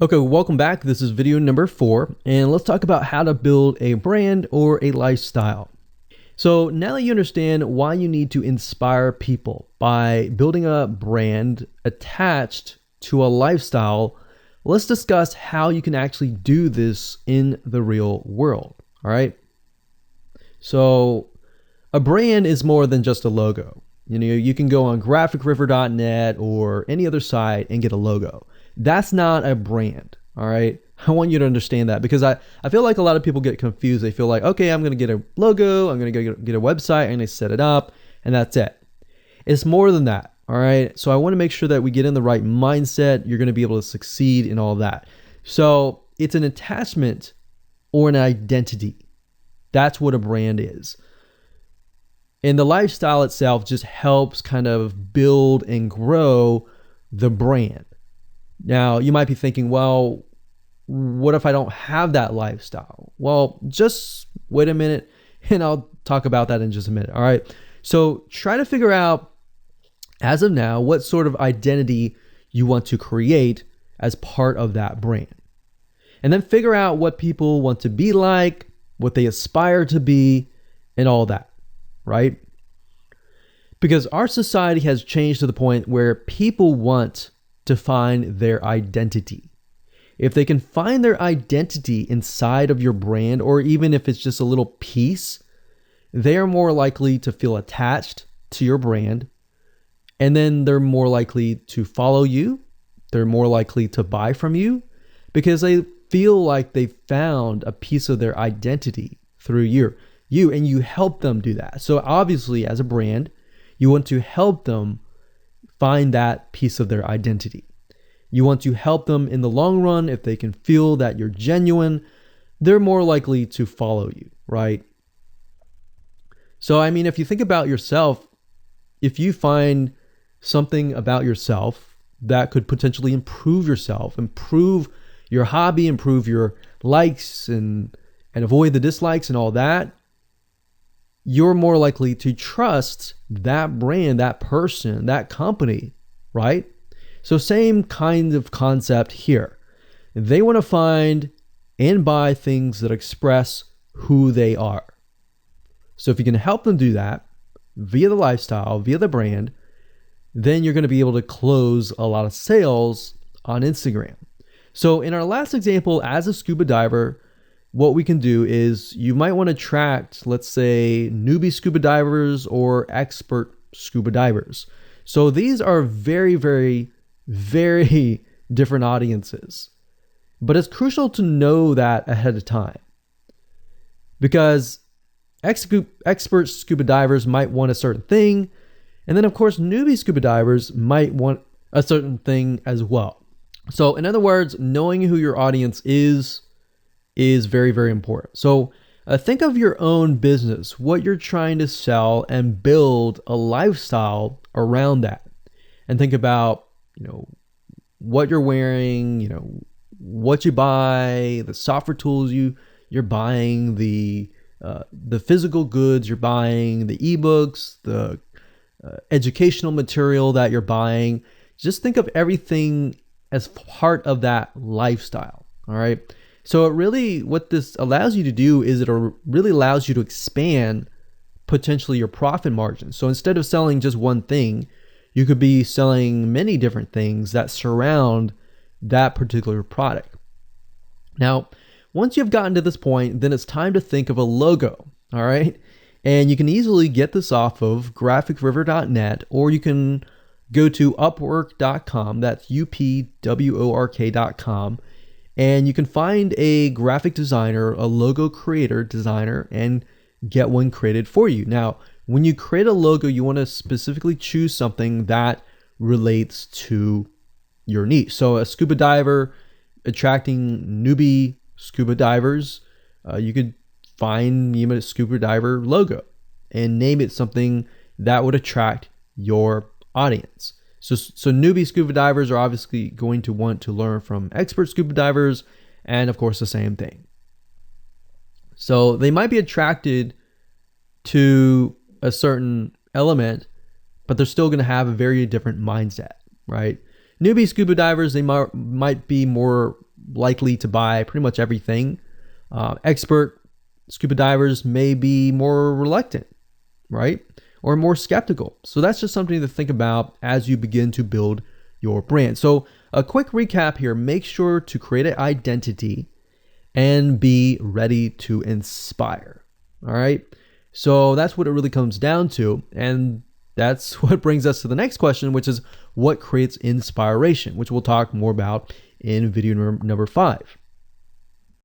Okay, welcome back. This is video number 4, and let's talk about how to build a brand or a lifestyle. So now that you understand why you need to inspire people by building a brand attached to a lifestyle, let's discuss how you can actually do this in the real world. All right. So a brand is more than just a logo. You can go on graphicriver.net or any other site and get a logo. That's not a brand. All right. I want you to understand that, because I feel like a lot of people get confused. They feel like, okay, I'm going to get a logo, I'm going to get a website, I'm going to set it up, and that's it. It's more than that. All right. So I want to make sure that we get in the right mindset. You're going to be able to succeed in all that. So it's an attachment or an identity. That's what a brand is. And the lifestyle itself just helps kind of build and grow the brand. Now, you might be thinking, well, what if I don't have that lifestyle? Well, just wait a minute and I'll talk about that in just a minute. All right. So try to figure out, as of now, what sort of identity you want to create as part of that brand. And then figure out what people want to be like, what they aspire to be, and all that, right? Because our society has changed to the point where people want to find their identity. If they can find their identity inside of your brand, or even if it's just a little piece, they are more likely to feel attached to your brand. And then they're more likely to follow you. They're more likely to buy from you because they feel like they found a piece of their identity through you, and you help them do that. So obviously, as a brand, you want to help them find that piece of their identity. You want to help them in the long run. If they can feel that you're genuine, they're more likely to follow you, right? So, I mean, if you think about yourself, if you find something about yourself that could potentially improve yourself, improve your hobby, improve your likes, and avoid the dislikes and all that, you're more likely to trust that brand, that person, that company, right? So same kind of concept here. They want to find and buy things that express who they are. So if you can help them do that via the lifestyle, via the brand, then you're going to be able to close a lot of sales on Instagram. So in our last example, as a scuba diver, what we can do is you might want to attract, let's say, newbie scuba divers or expert scuba divers. So these are very, very, very different audiences. But it's crucial to know that ahead of time, because expert scuba divers might want a certain thing. And then, of course, newbie scuba divers might want a certain thing as well. So in other words, knowing who your audience is very, very important. So think of your own business, what you're trying to sell, and build a lifestyle around that. And think about, what you're wearing, what you buy, the software tools you're buying, the physical goods you're buying, the ebooks, the educational material that you're buying. Just think of everything as part of that lifestyle. All right. So what this allows you to do is it really allows you to expand potentially your profit margin. So instead of selling just one thing, you could be selling many different things that surround that particular product. Now, once you've gotten to this point, then it's time to think of a logo. All right. And you can easily get this off of graphicriver.net, or you can go to upwork.com. That's upwork.com. And you can find a graphic designer, a logo creator, designer, and get one created for you. Now, when you create a logo, you want to specifically choose something that relates to your niche. So a scuba diver attracting newbie scuba divers, you could find a scuba diver logo and name it something that would attract your audience. So newbie scuba divers are obviously going to want to learn from expert scuba divers, and of course the same thing. So they might be attracted to a certain element, but they're still going to have a very different mindset, right? Newbie scuba divers, they might be more likely to buy pretty much everything. Expert scuba divers may be more reluctant, right? Or more skeptical. So that's just something to think about as you begin to build your brand. So a quick recap here: make sure to create an identity and be ready to inspire. All right. So that's what it really comes down to. And that's what brings us to the next question, which is what creates inspiration, which we'll talk more about in video number 5.